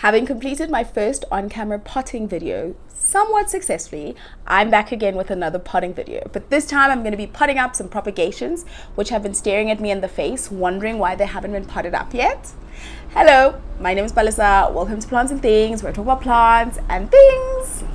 Having completed my first on-camera potting video somewhat successfully, I'm back again with another potting video. But this time I'm going to be potting up some propagations, which have been staring at me in the face, wondering why they haven't been potted up yet. Hello, my name is Balisa. Welcome to Plants and Things, where I talk about plants and things.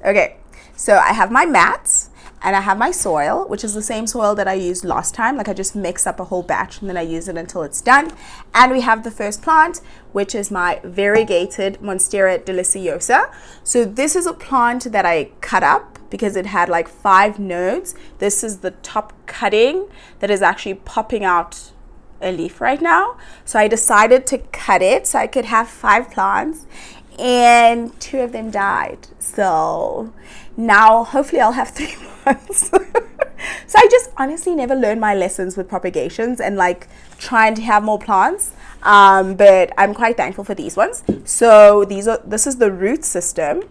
Okay, so I have my mats and I have my soil, which is the same soil that I used last time. Like I just mix up a whole batch and then I use it until it's done. And we have the first plant, which is my variegated Monstera deliciosa. So this is a plant that I cut up because it had like 5 nodes. This is the top cutting that is actually popping out a leaf right now. So I decided to cut it so I could have 5 plants, and 2 of them died. So now hopefully I'll have 3 months. So I just honestly never learned my lessons with propagations and like trying to have more plants. But I'm quite thankful for these ones. So this is the root system,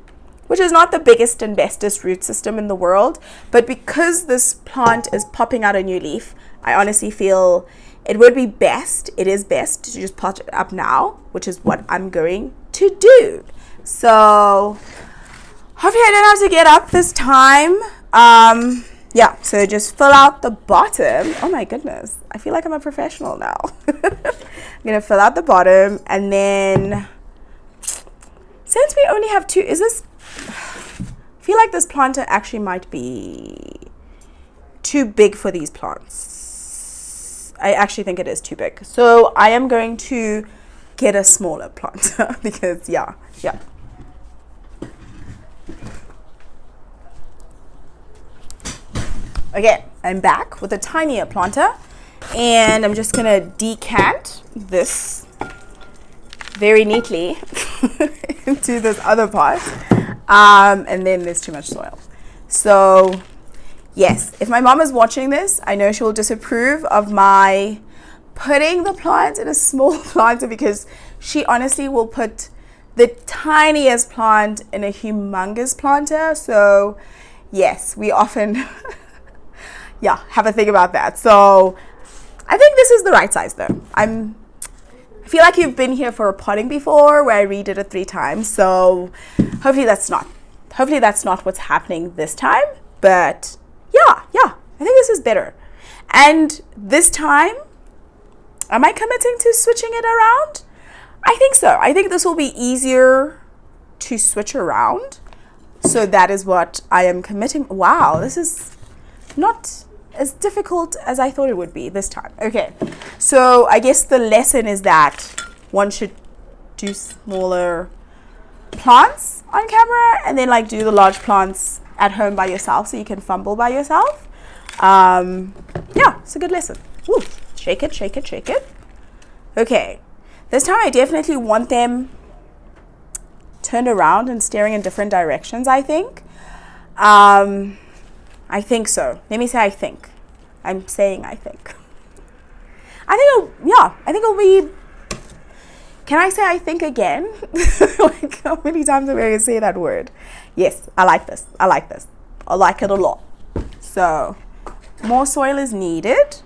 which is not the biggest and bestest root system in the world, but because this plant is popping out a new leaf, I honestly feel it would be best, it is best to just pot it up now, which is what I'm going to do. So hopefully I don't have to get up this time. Yeah, so just fill out the bottom. Oh my goodness, I feel like I'm a professional now. I'm gonna fill out the bottom, and then since we only have 2, I feel like this planter actually might be too big for these plants. I actually think it is too big. So I am going to get a smaller planter because yeah. Okay, I'm back with a tinier planter, and I'm just gonna decant this very neatly into this other pot, and then there's too much soil. So yes, if my mom is watching this, I know she will disapprove of my putting the plants in a small planter, because she honestly will put the tiniest plant in a humongous planter. So yes, we often have a think about that. So I think this is the right size though. I feel like you've been here for a potting before where I redid it 3 times. So hopefully that's not what's happening this time. But yeah, I think this is better. And this time, am I committing to switching it around? I think so. I think this will be easier to switch around. So that is what I am committing. Wow, this is not as difficult as I thought it would be this time. Okay, so I guess the lesson is that one should do smaller plants on camera and then like do the large plants at home by yourself so you can fumble by yourself. Yeah, it's a good lesson. Woo. Shake it. Okay, this time I definitely want them turned around and staring in different directions, I think. I think so. Let me say I think. I'm saying I think. I think it'll be, can I say I think again? Like how many times am I going to say that word? Yes, I like this. I like it a lot. So more soil is needed.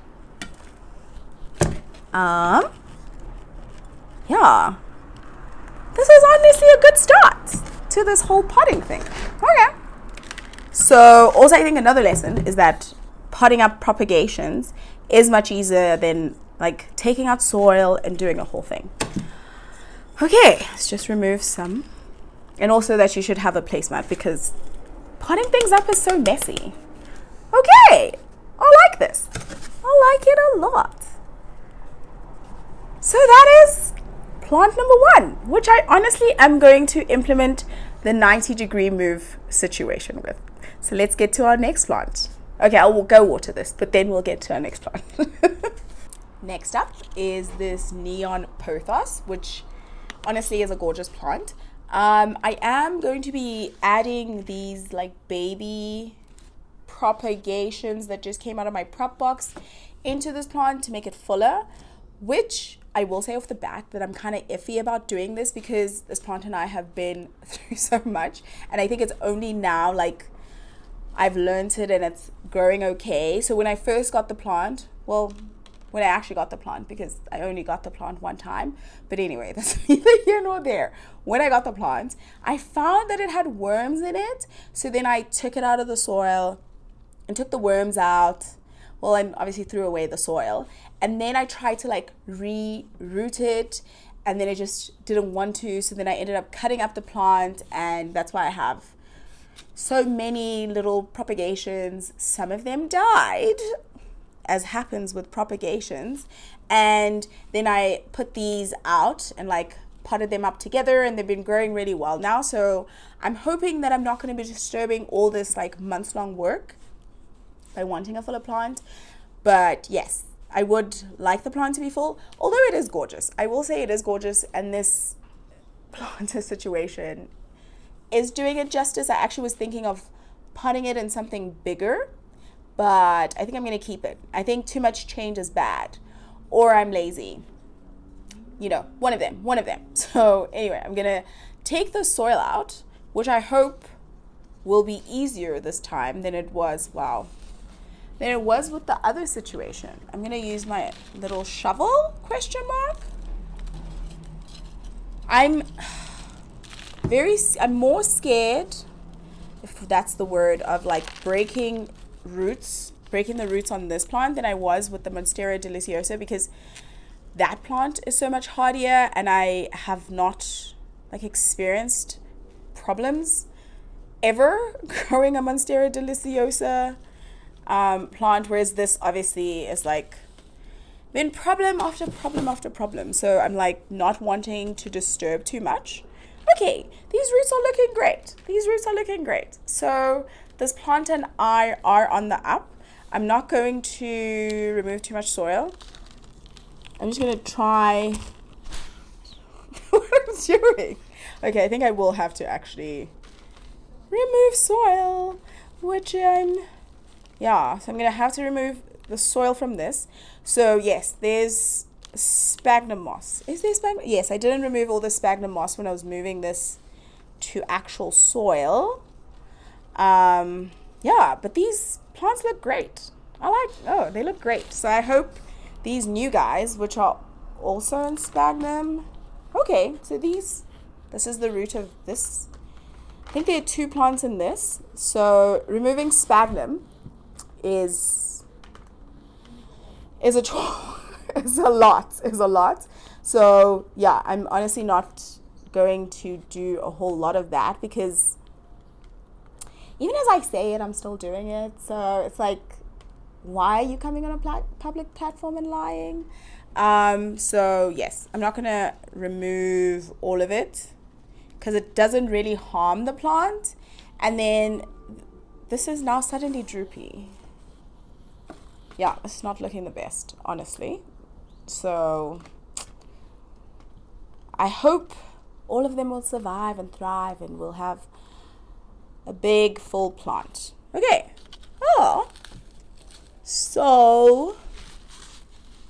Yeah, this is honestly a good start to this whole potting thing. Okay. So also I think another lesson is that potting up propagations is much easier than like taking out soil and doing a whole thing. Okay, let's just remove some. And also that you should have a placemat because potting things up is so messy. Okay, I like this. I like it a lot. So that is plant number 1, which I honestly am going to implement the 90-degree move situation with. So let's get to our next plant. Okay, I will go water this, but then we'll get to our next plant. Next up is this neon pothos, which honestly is a gorgeous plant. I am going to be adding these like baby propagations that just came out of my prop box into this plant to make it fuller, which I will say off the bat that I'm kind of iffy about doing this because this plant and I have been through so much, and I think it's only now like I've learned it and it's growing okay. So when I first got the plant, well, when I actually got the plant, because I only got the plant one time, but anyway, that's neither here nor there. When I got the plant, I found that it had worms in it. So then I took it out of the soil and took the worms out. Well, I obviously threw away the soil, and then I tried to like re-root it, and then it just didn't want to. So then I ended up cutting up the plant, and that's why I have so many little propagations. Some of them died, as happens with propagations, and then I put these out and like potted them up together, and they've been growing really well now. So I'm hoping that I'm not going to be disturbing all this like months-long work by wanting a fuller plant. But yes, I would like the plant to be full, although it is gorgeous. I will say it is gorgeous, and this planter situation is doing it justice. I actually was thinking of potting it in something bigger, but I think I'm going to keep it. I think too much change is bad, or I'm lazy. You know, one of them. So anyway, I'm going to take the soil out, which I hope will be easier this time than it was, than it was with the other situation. I'm going to use my little shovel, question mark. I'm more scared, if that's the word, of like breaking the roots on this plant than I was with the Monstera deliciosa, because that plant is so much hardier, and I have not like experienced problems ever growing a Monstera deliciosa plant, whereas this obviously is like been problem after problem after problem. So I'm like not wanting to disturb too much. Okay, these roots are looking great. So this plant and I are on the up. I'm not going to remove too much soil. I'm just going to try what I'm doing. Okay, I think I will have to actually remove soil, which so I'm going to have to remove the soil from this. So yes, there's sphagnum moss. Is there sphagnum? Yes, I didn't remove all the sphagnum moss when I was moving this to actual soil. But these plants look great. They look great. So I hope these new guys, which are also in sphagnum. Okay, so this is the root of this. I think there are 2 plants in this. So removing sphagnum is a lot. So yeah, I'm honestly not going to do a whole lot of that, because even as I say it, I'm still doing it. So it's like, why are you coming on a public platform and lying? So yes, I'm not going to remove all of it, because it doesn't really harm the plant. And then this is now suddenly droopy. Yeah, it's not looking the best, honestly. So I hope all of them will survive and thrive, and we'll have a big full plant. Okay.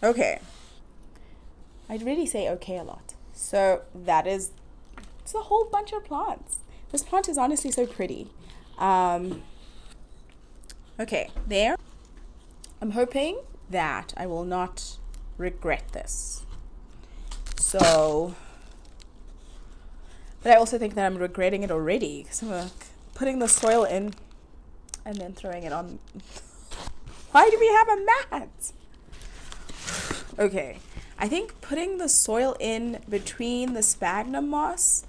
Okay. I'd really say okay a lot. So it's a whole bunch of plants. This plant is honestly so pretty. Okay, there. I'm hoping that I will not regret this. So, but I also think that I'm regretting it already, because I'm putting the soil in and then throwing it on. Why do we have a mat? Okay, I think putting the soil in between the sphagnum moss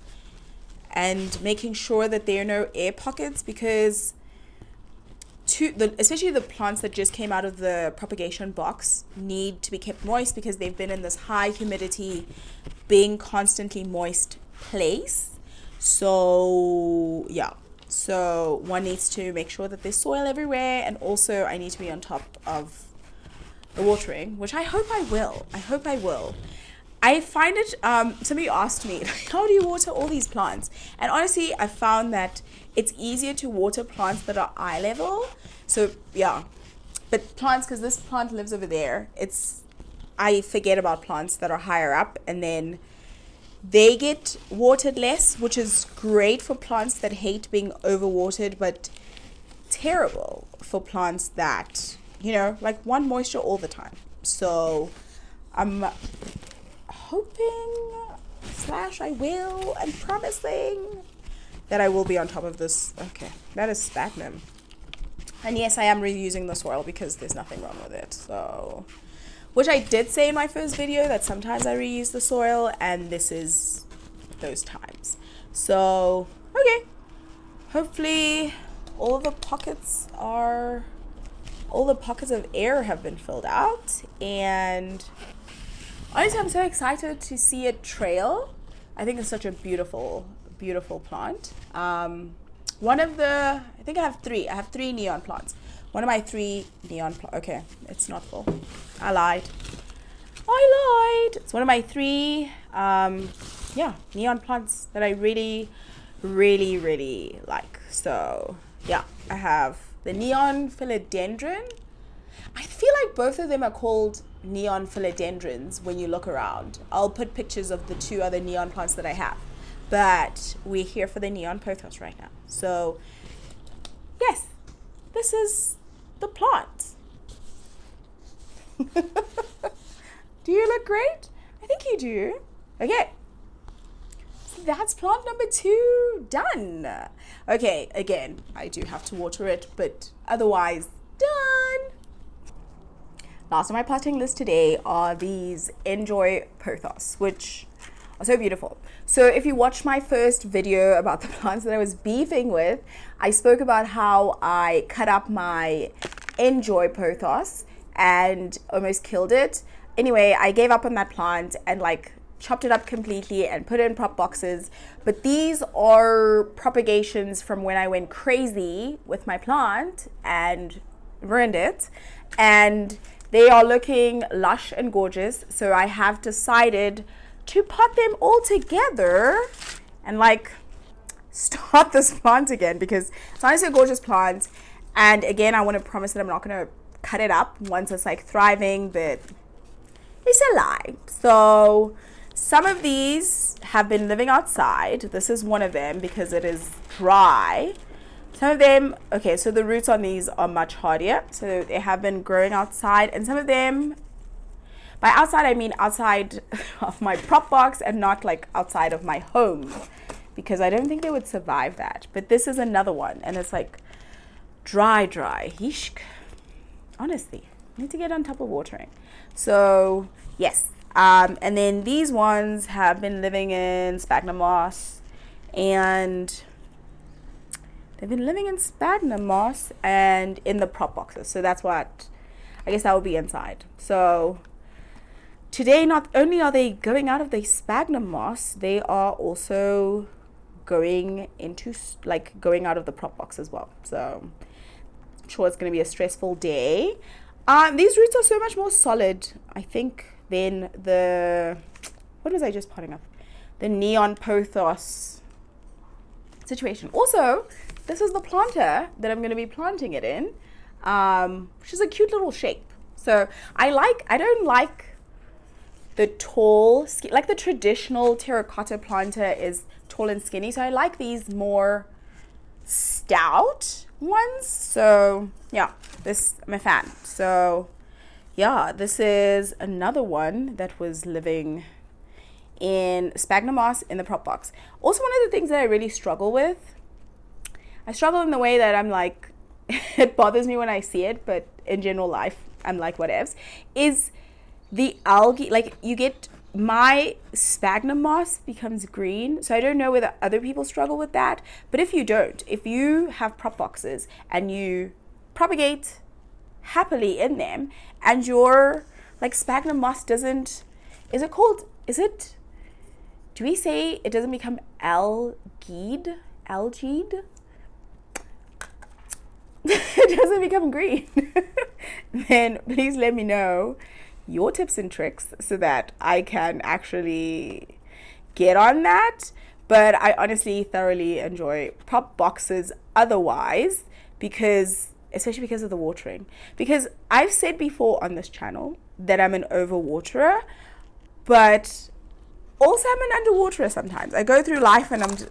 and making sure that there are no air pockets, because especially the plants that just came out of the propagation box need to be kept moist, because they've been in this high humidity, being constantly moist place. So yeah, so one needs to make sure that there's soil everywhere, and also I need to be on top of the watering, which I hope I will. I find it, somebody asked me, how do you water all these plants? And honestly, I found that it's easier to water plants that are eye level. So yeah, but plants, because this plant lives over there, I forget about plants that are higher up, and then they get watered less, which is great for plants that hate being overwatered, but terrible for plants that, you know, like want moisture all the time. So I'm hoping slash I will and promising that I will be on top of this. Okay, that is sphagnum. And yes, I am reusing the soil because there's nothing wrong with it. So, which I did say in my first video that sometimes I reuse the soil, and this is those times. So, okay. Hopefully all of the pockets of air have been filled out, and honestly I'm so excited to see it trail. I think it's such a beautiful plant. One of the, I think I have three neon plants. One of my 3 neon plants, okay, it's not full, I lied. It's one of my 3 neon plants that I really like. So yeah, I have the neon philodendron. I feel like both of them are called neon philodendrons when you look around. I'll put pictures of the 2 other neon plants that I have, but we're here for the neon pothos right now. So yes, this is the plant. Do you look great? I think you do. Okay, so that's plant number 2 done. Okay, again, I do have to water it, but otherwise done. Last on my potting list today are these Enjoy Pothos, which are so beautiful. So if you watched my first video about the plants that I was beefing with, I spoke about how I cut up my Enjoy Pothos and almost killed it. Anyway, I gave up on that plant and like chopped it up completely and put it in prop boxes. But these are propagations from when I went crazy with my plant and ruined it. And they are looking lush and gorgeous. So I have decided to pot them all together and like start this plant again, because it's honestly a gorgeous plant. And again, I want to promise that I'm not going to cut it up once it's like thriving, but it's a lie. So some of these have been living outside. This is one of them because it is dry. Some of them, okay, so the roots on these are much hardier, so they have been growing outside. And some of them, by outside I mean outside of my prop box and not like outside of my home, because I don't think they would survive that. But this is another one, and it's like dry. Yeesh. Honestly, I need to get on top of watering. So yes, and then these ones have been living in sphagnum moss, and they've been living in sphagnum moss and in the prop boxes. So that's what, I guess that would be inside. So today, not only are they going out of the sphagnum moss, they are also going into like going out of the prop box as well. So I'm sure it's going to be a stressful day. These roots are so much more solid, I think, than the, what was I just potting up? The neon pothos situation. Also, this is the planter that I'm going to be planting it in, which is a cute little shape. So I don't like the tall, like the traditional terracotta planter is tall and skinny. So I like these more stout ones. So yeah, I'm a fan. So yeah, this is another one that was living in sphagnum moss in the prop box. Also, one of the things that I really struggle with, I struggle in the way that I'm like, it bothers me when I see it, but in general life, I'm like, whatevs, is the algae. Like, you get, my sphagnum moss becomes green. So I don't know whether other people struggle with that. But if you don't, if you have prop boxes and you propagate happily in them, and your like sphagnum moss doesn't, do we say it doesn't become algaed? It doesn't become green. Then please let me know your tips and tricks so that I can actually get on that. But I honestly thoroughly enjoy prop boxes otherwise, especially because of the watering. Because I've said before on this channel that I'm an overwaterer, but also I'm an underwaterer sometimes. I go through life and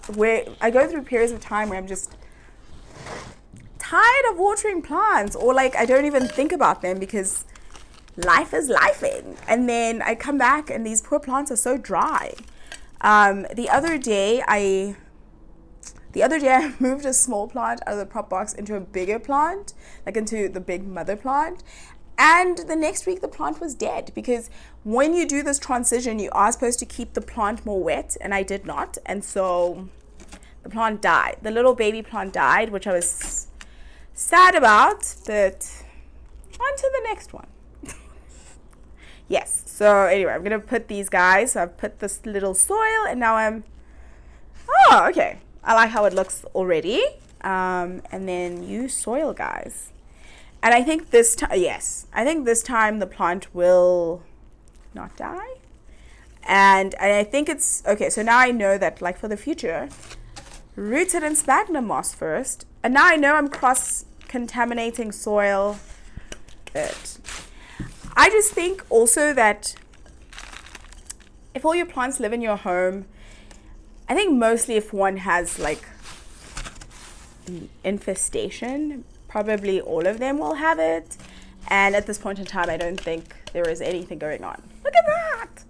I go through periods of time where I'm just tired of watering plants, or like I don't even think about them because life is lifing. And then I come back and these poor plants are so dry. The other day I moved a small plant out of the prop box into a bigger plant, like into the big mother plant. And the next week the plant was dead, because when you do this transition, you are supposed to keep the plant more wet, and I did not. And so the plant died. The little baby plant died, which I was sad about, but on to the next one. Yes, so anyway, I'm going to put these guys. So I've put this little soil, and now oh, okay. I like how it looks already. And then use soil, guys. And I think this time, yes, I think this time the plant will not die. And I think it's, okay, so now I know that, like, for the future, root it in sphagnum moss first. And now I know I'm cross-contaminating soil. Good. I just think also that if all your plants live in your home, I think mostly if one has like infestation, probably all of them will have it. And at this point in time, I don't think there is anything going on. Look at that.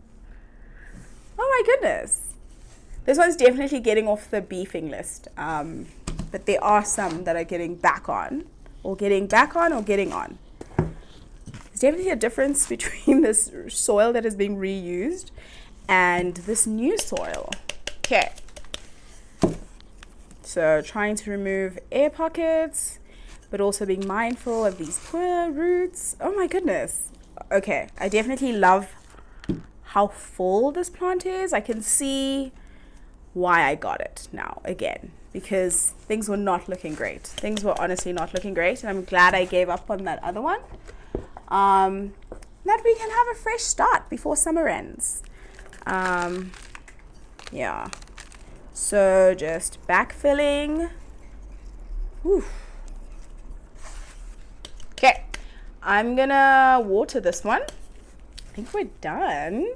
Oh my goodness. This one's definitely getting off the beefing list. But there are some that are getting back on, or getting on. There's definitely a difference between this soil that is being reused and this new soil. Okay. So trying to remove air pockets, but also being mindful of these poor roots. Oh my goodness. Okay, I definitely love how full this plant is. I can see why I got it now again, because things were not looking great. Things were honestly not looking great, and I'm glad I gave up on that other one. That we can have a fresh start before summer ends. Yeah. So just backfilling. Okay. I'm gonna water this one. I think we're done.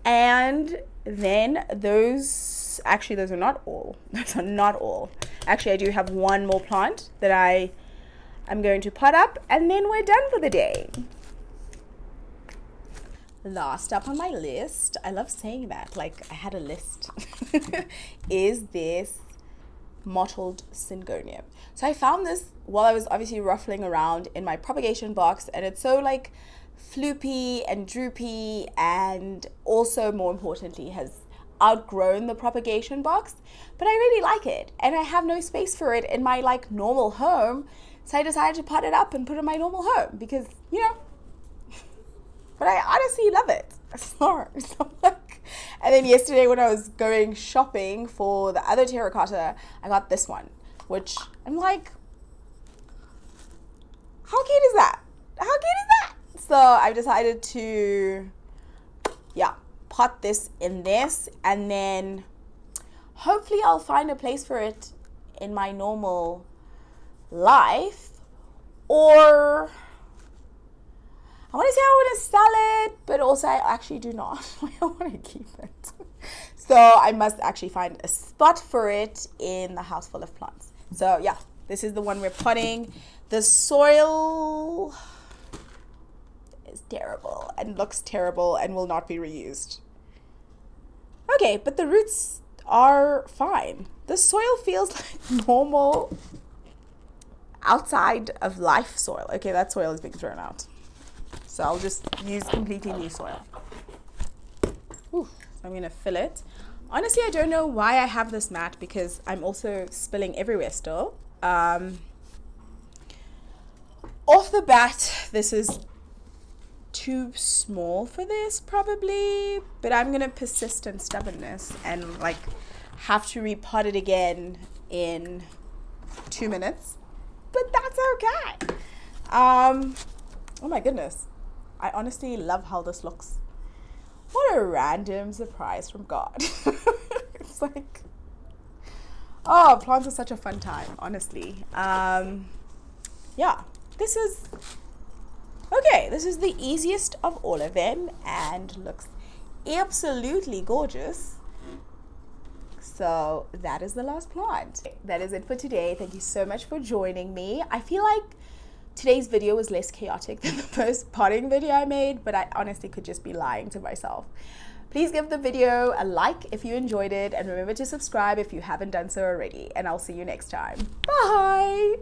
And then those are not all. Those are not all. Actually, I do have one more plant that I'm going to pot up, and then we're done for the day. Last up on my list, I love saying that, like I had a list, is this mottled syngonium. So I found this while I was obviously ruffling around in my propagation box, and it's so like floopy and droopy, and also more importantly has outgrown the propagation box, but I really like it, and I have no space for it in my like normal home. So I decided to pot it up and put it in my normal home because, you know, but I honestly love it. So like, and then yesterday when I was going shopping for the other terracotta, I got this one, which I'm like, how cute is that? How cute is that? So I've decided to, yeah, pot this in this, and then hopefully I'll find a place for it in my normal life, or I want to say I want to sell it, but also I actually do not. I want to keep it. So I must actually find a spot for it in the house full of plants. So yeah, this is the one we're potting. The soil is terrible and looks terrible and will not be reused. Okay, but the roots are fine. The soil feels like normal outside of life soil. Okay, that soil is being thrown out. So I'll just use completely new soil. So I'm going to fill it. Honestly, I don't know why I have this mat, because I'm also spilling everywhere still. Off the bat, this is too small for this probably, but I'm going to persist in stubbornness and like have to repot it again in 2 minutes. But that's okay. Oh my goodness. I honestly love how this looks. What a random surprise from God. It's like, oh, plants are such a fun time, honestly. Yeah, this is the easiest of all of them and looks absolutely gorgeous. So that is the last plant. That is it for today. Thank you so much for joining me. I feel like today's video was less chaotic than the first potting video I made, but I honestly could just be lying to myself. Please give the video a like if you enjoyed it, and remember to subscribe if you haven't done so already, and I'll see you next time. Bye!